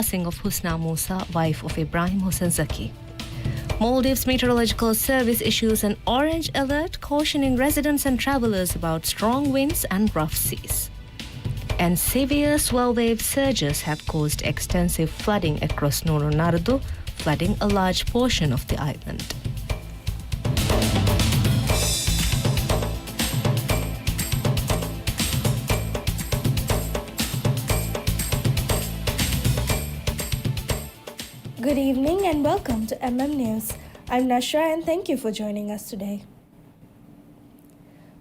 passing of Husna Musa, wife of Ibrahim Hussein Zaki. Maldives Meteorological Service issues an orange alert cautioning residents and travelers about strong winds and rough seas. And severe swell wave surges have caused extensive flooding across Nuno Nardo, flooding a large portion of the island. Good evening and welcome to News. I'm Nashra and thank you for joining us today.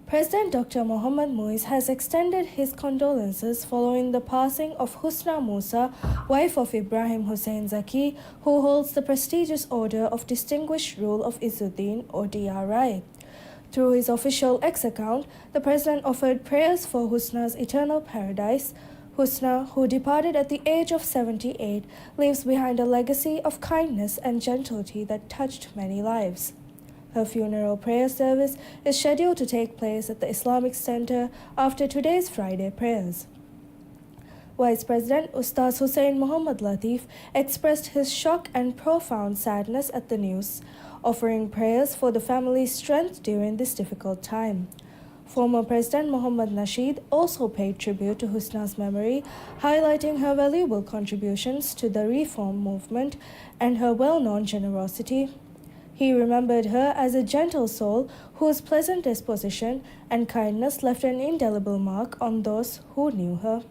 President Dr. Mohammad Muiz has extended his condolences following the passing of Husna Musa, wife of Ibrahim Hussein Zaki, who holds the prestigious Order of Distinguished Rule of Izzuddin or DRI. Through his official X account, the President offered prayers for Husna's eternal paradise. Husna, who departed at the age of 78, leaves behind a legacy of kindness and gentility that touched many lives. Her funeral prayer service is scheduled to take place at the Islamic Center after today's Friday prayers. Vice President Ustaz Hussein Muhammad Latif expressed his shock and profound sadness at the news, offering prayers for the family's strength during this difficult time. Former President Mohammad Nasheed also paid tribute to Husna's memory, highlighting her valuable contributions to the reform movement and her well-known generosity. He remembered her as a gentle soul whose pleasant disposition and kindness left an indelible mark on those who knew her.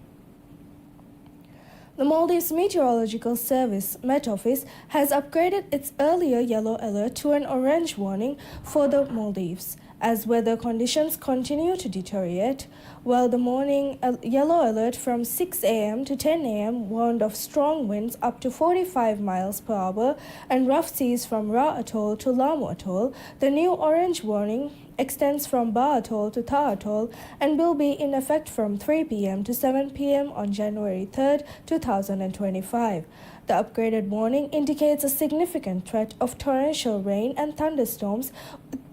The Maldives Meteorological Service Met Office has upgraded its earlier yellow alert to an orange warning for the Maldives, as weather conditions continue to deteriorate, while the morning yellow alert from 6 a.m. to 10 a.m. warned of strong winds up to 45 miles per hour and rough seas from Ra Atoll to Lamu Atoll. The new orange warning extends from Ba Atoll to Tha Atoll and will be in effect from 3 p.m. to 7 p.m. on January 3, 2025. The upgraded warning indicates a significant threat of torrential rain and thunderstorms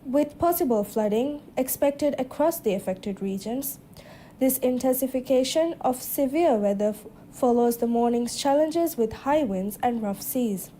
with possible flooding expected across the affected regions. This intensification of severe weather follows the morning's challenges with high winds and rough seas.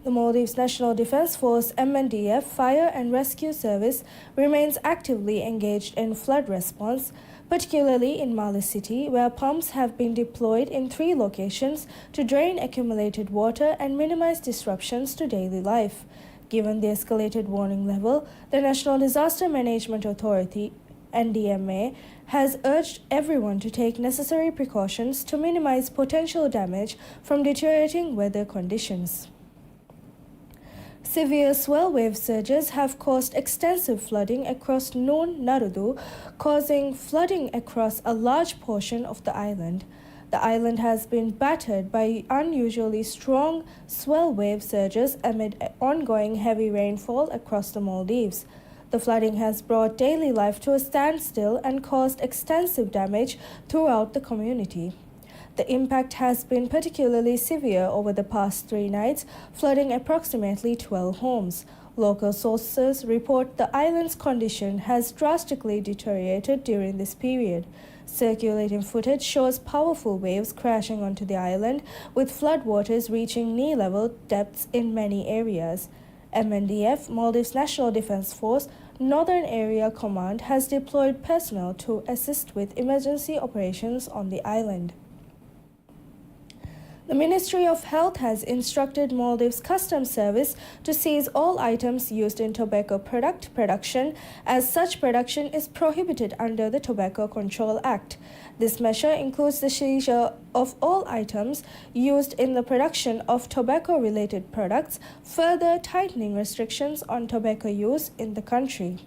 The Maldives National Defence Force MNDF Fire and Rescue Service remains actively engaged in flood response, particularly in Mali City, where pumps have been deployed in 3 locations to drain accumulated water and minimize disruptions to daily life. Given the escalated warning level, the National Disaster Management Authority, NDMA, has urged everyone to take necessary precautions to minimize potential damage from deteriorating weather conditions. Severe swell wave surges have caused extensive flooding across Nuno Nardo, causing flooding across a large portion of the island. The island has been battered by unusually strong swell wave surges amid ongoing heavy rainfall across the Maldives. The flooding has brought daily life to a standstill and caused extensive damage throughout the community. The impact has been particularly severe over the past 3 nights, flooding approximately 12 homes. Local sources report the island's condition has drastically deteriorated during this period. Circulating footage shows powerful waves crashing onto the island, with floodwaters reaching knee-level depths in many areas. MNDF, Maldives National Defence Force, Northern Area Command has deployed personnel to assist with emergency operations on the island. The Ministry of Health has instructed Maldives Customs Service to seize all items used in tobacco product production, as such production is prohibited under the Tobacco Control Act. This measure includes the seizure of all items used in the production of tobacco-related products, further tightening restrictions on tobacco use in the country.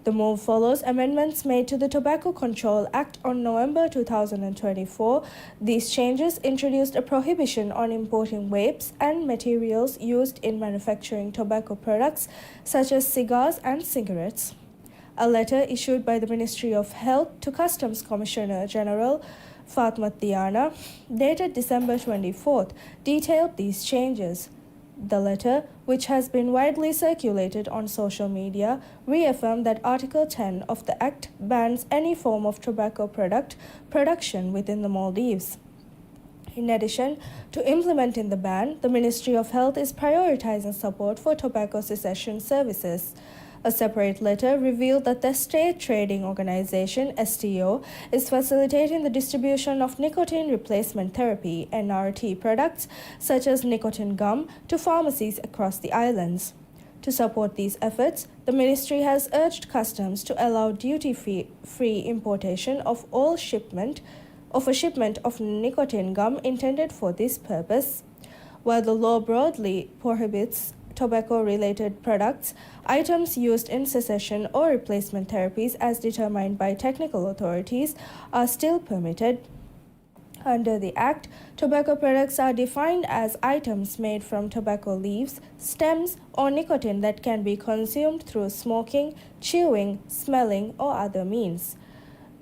The move follows amendments made to the Tobacco Control Act on November 2024. These changes introduced a prohibition on importing vapes and materials used in manufacturing tobacco products, such as cigars and cigarettes. A letter issued by the Ministry of Health to Customs Commissioner General Fatma Diana, dated December 24th, detailed these changes. The letter, which has been widely circulated on social media, reaffirmed that Article 10 of the Act bans any form of tobacco product production within the Maldives. In addition to implementing the ban, the Ministry of Health is prioritizing support for tobacco cessation services. A separate letter revealed that the State Trading Organization (STO) is facilitating the distribution of nicotine replacement therapy (NRT) products such as nicotine gum to pharmacies across the islands. To support these efforts, the ministry has urged customs to allow duty-free importation of a shipment of nicotine gum intended for this purpose. While the law broadly prohibits tobacco-related products, items used in cessation or replacement therapies as determined by technical authorities are still permitted. Under the Act, tobacco products are defined as items made from tobacco leaves, stems, or nicotine that can be consumed through smoking, chewing, smelling, or other means.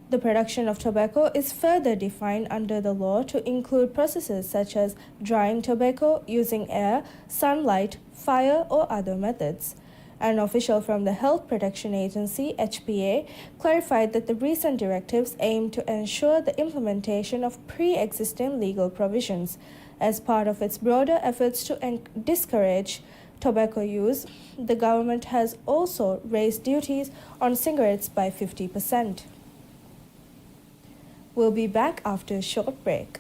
The production of tobacco is further defined under the law to include processes such as drying tobacco using air, sunlight, fire, or other methods. An official from the Health Protection Agency (HPA) clarified that the recent directives aim to ensure the implementation of pre-existing legal provisions. As part of its broader efforts to discourage tobacco use, the government has also raised duties on cigarettes by 50%. We'll be back after a short break.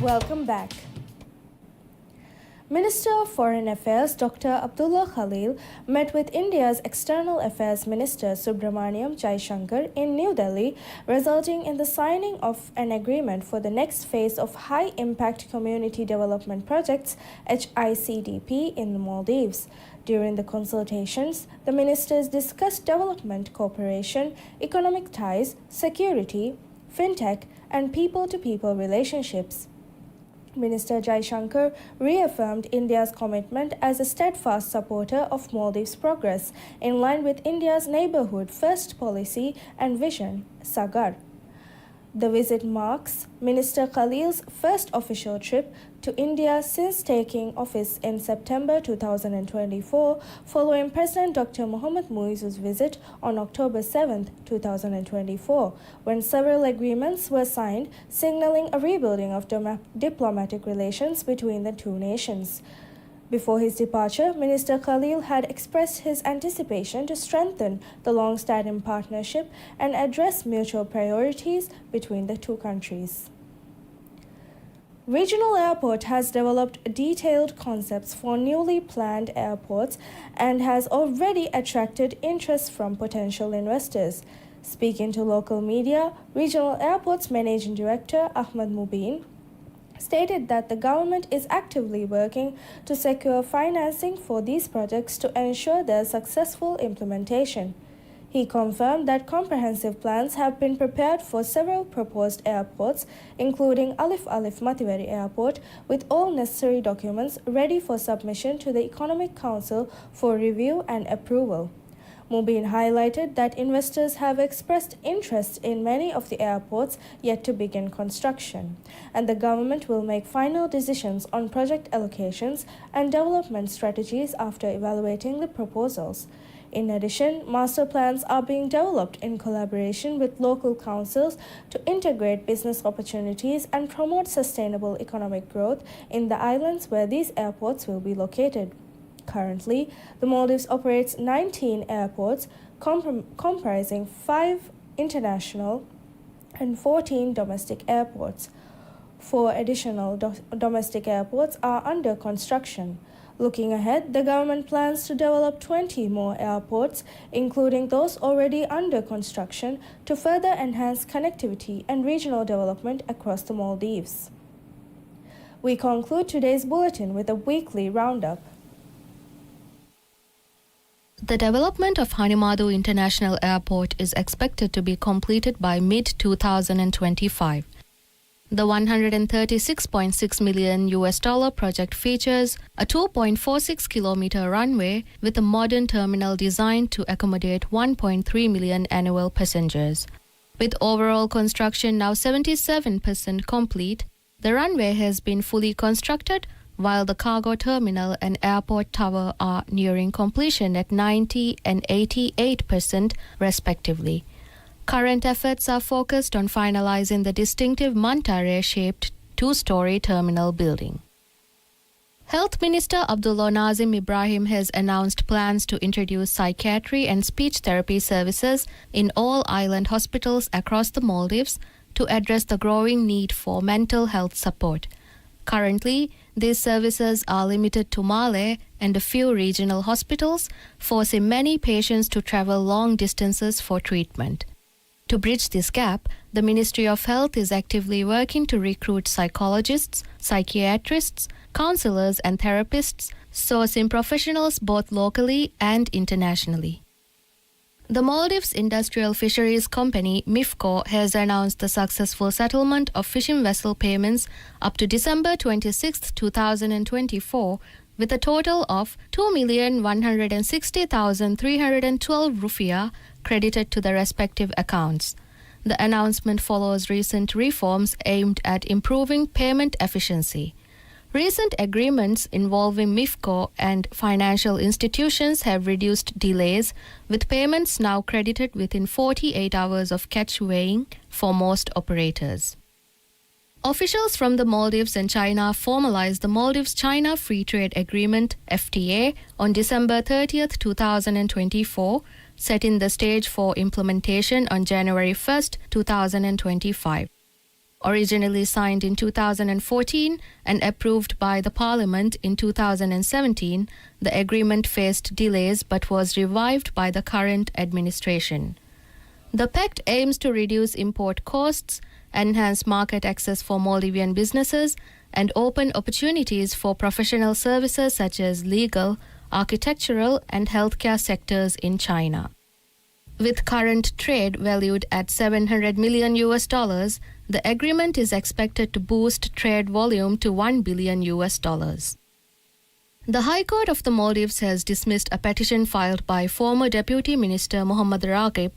Welcome back. Minister of Foreign Affairs Dr. Abdullah Khalil met with India's External Affairs Minister Subramaniam Jaishankar in New Delhi, resulting in the signing of an agreement for the next phase of High Impact Community Development Projects (HICDP) in the Maldives. During the consultations, the ministers discussed development cooperation, economic ties, security, fintech, and people-to-people relationships. Minister Jaishankar reaffirmed India's commitment as a steadfast supporter of Maldives' progress in line with India's neighborhood first policy and vision, Sagar. The visit marks Minister Khalil's first official trip to India since taking office in September 2024, following President Dr. Mohammad Muizzu's visit on October 7, 2024, when several agreements were signed, signaling a rebuilding of diplomatic relations between the two nations. Before his departure, Minister Khalil had expressed his anticipation to strengthen the long-standing partnership and address mutual priorities between the two countries. Regional Airport has developed detailed concepts for newly planned airports and has already attracted interest from potential investors. Speaking to local media, Regional Airport's Managing Director Ahmad Mubin stated that the government is actively working to secure financing for these projects to ensure their successful implementation. He confirmed that comprehensive plans have been prepared for several proposed airports, including Alif Alif Mativeri Airport, with all necessary documents ready for submission to the Economic Council for review and approval. Mubin highlighted that investors have expressed interest in many of the airports yet to begin construction, and the government will make final decisions on project allocations and development strategies after evaluating the proposals. In addition, master plans are being developed in collaboration with local councils to integrate business opportunities and promote sustainable economic growth in the islands where these airports will be located. Currently, the Maldives operates 19 airports comprising 5 international and 14 domestic airports. 4 additional domestic airports are under construction. Looking ahead, the government plans to develop 20 more airports, including those already under construction, to further enhance connectivity and regional development across the Maldives. We conclude today's bulletin with a weekly roundup. The development of Hanimadu International Airport is expected to be completed by mid-2025. The $136.6 million project features a 2.46 kilometer runway with a modern terminal designed to accommodate 1.3 million annual passengers. With overall construction now 77% complete, the runway has been fully constructed, while the cargo terminal and airport tower are nearing completion at 90% and 88% respectively. Current efforts are focused on finalizing the distinctive Mantare-shaped 2-story terminal building. Health Minister Abdullah Nazim Ibrahim has announced plans to introduce psychiatry and speech therapy services in all island hospitals across the Maldives to address the growing need for mental health support. Currently, these services are limited to Malé and a few regional hospitals, forcing many patients to travel long distances for treatment. To bridge this gap, the Ministry of Health is actively working to recruit psychologists, psychiatrists, counselors and therapists, sourcing professionals both locally and internationally. The Maldives Industrial Fisheries Company, MIFCO, has announced the successful settlement of fishing vessel payments up to December 26, 2024, with a total of 2,160,312 rupiah credited to the respective accounts. The announcement follows recent reforms aimed at improving payment efficiency. Recent agreements involving MIFCO and financial institutions have reduced delays, with payments now credited within 48 hours of catch weighing for most operators. Officials from the Maldives and China formalized the Maldives-China Free Trade Agreement (FTA) on December 30, 2024, setting the stage for implementation on January 1, 2025. Originally signed in 2014 and approved by the Parliament in 2017, the agreement faced delays but was revived by the current administration. The pact aims to reduce import costs, enhance market access for Maldivian businesses, and open opportunities for professional services such as legal, architectural, and healthcare sectors in China. With current trade valued at $700 million, the agreement is expected to boost trade volume to $1 billion. The High Court of the Maldives has dismissed a petition filed by former Deputy Minister Muhammad Raqib,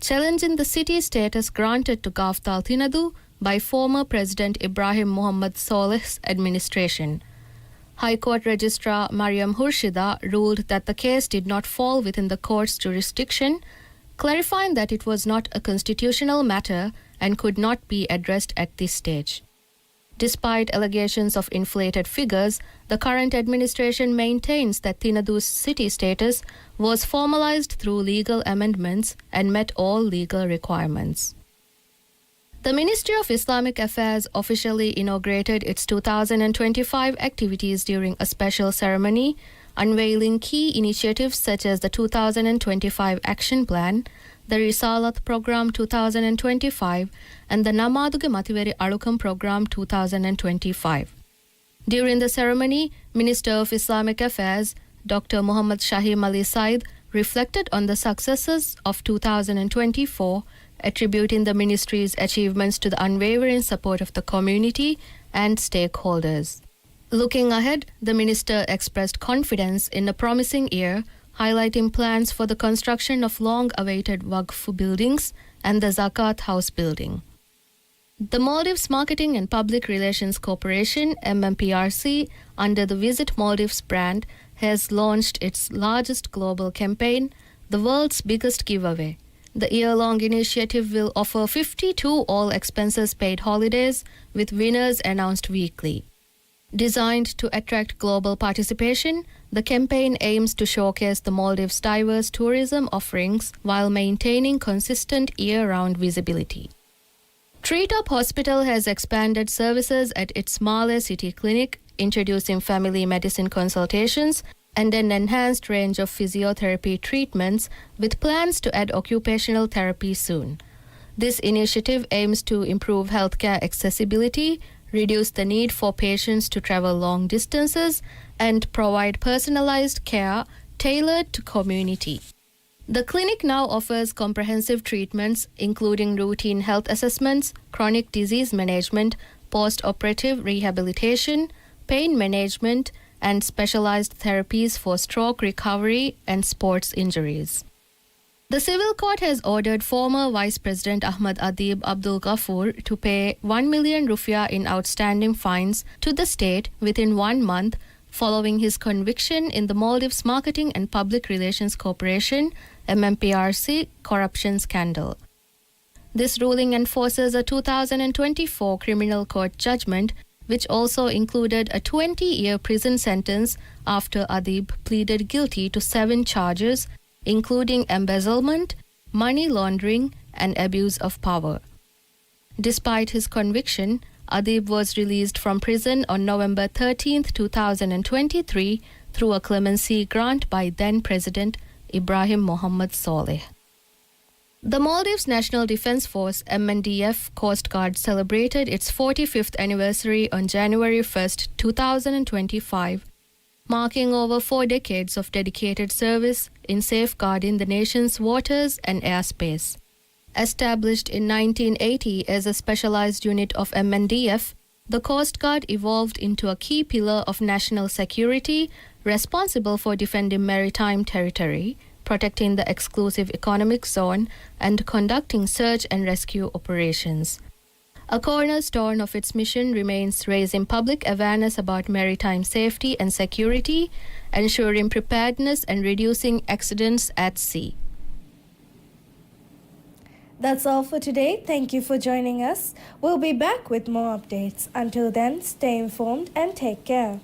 challenging the city status granted to Gaftal Tinadu by former President Ibrahim Muhammad Soleh's administration. High Court Registrar Mariam Hurshida ruled that the case did not fall within the court's jurisdiction, clarifying that it was not a constitutional matter and could not be addressed at this stage. Despite allegations of inflated figures, the current administration maintains that Tinadu's city status was formalized through legal amendments and met all legal requirements. The Ministry of Islamic Affairs officially inaugurated its 2025 activities during a special ceremony, unveiling key initiatives such as the 2025 Action Plan, the Risalat Program 2025, and the Namaduge Mativeri Alukam Program 2025. During the ceremony, Minister of Islamic Affairs, Dr. Muhammad Shahim Ali Said, reflected on the successes of 2024, attributing the ministry's achievements to the unwavering support of the community and stakeholders. Looking ahead, the minister expressed confidence in a promising year, highlighting plans for the construction of long-awaited Waqf buildings and the Zakat House building. The Maldives Marketing and Public Relations Corporation, MMPRC, under the Visit Maldives brand, has launched its largest global campaign, The World's Biggest Giveaway. The year-long initiative will offer 52 all-expenses-paid holidays, with winners announced weekly. Designed to attract global participation, the campaign aims to showcase the Maldives' diverse tourism offerings while maintaining consistent year-round visibility. Treetop Hospital has expanded services at its Male City Clinic, introducing family medicine consultations and an enhanced range of physiotherapy treatments with plans to add occupational therapy soon. This initiative aims to improve healthcare accessibility, reduce the need for patients to travel long distances, and provide personalized care tailored to community. The clinic now offers comprehensive treatments, including routine health assessments, chronic disease management, post-operative rehabilitation, pain management, and specialized therapies for stroke recovery and sports injuries. The civil court has ordered former Vice President Ahmad Adib Abdul Ghaffur to pay 1 million rupiah in outstanding fines to the state within 1 month following his conviction in the Maldives Marketing and Public Relations Corporation MMPRC corruption scandal. This ruling enforces a 2024 criminal court judgment which also included a 20-year prison sentence after Adib pleaded guilty to 7 charges, including embezzlement, money laundering, and abuse of power. Despite his conviction, Adib was released from prison on November 13, 2023, through a clemency grant by then-President Ibrahim Mohammed Soleh. The Maldives National Defence Force MNDF Coast Guard celebrated its 45th anniversary on January 1, 2025, marking over 4 decades of dedicated service in safeguarding the nation's waters and airspace. Established in 1980 as a specialized unit of MNDF, the Coast Guard evolved into a key pillar of national security, responsible for defending maritime territory, protecting the exclusive economic zone, and conducting search and rescue operations. A cornerstone of its mission remains raising public awareness about maritime safety and security, ensuring preparedness and reducing accidents at sea. That's all for today. Thank you for joining us. We'll be back with more updates. Until then, stay informed and take care.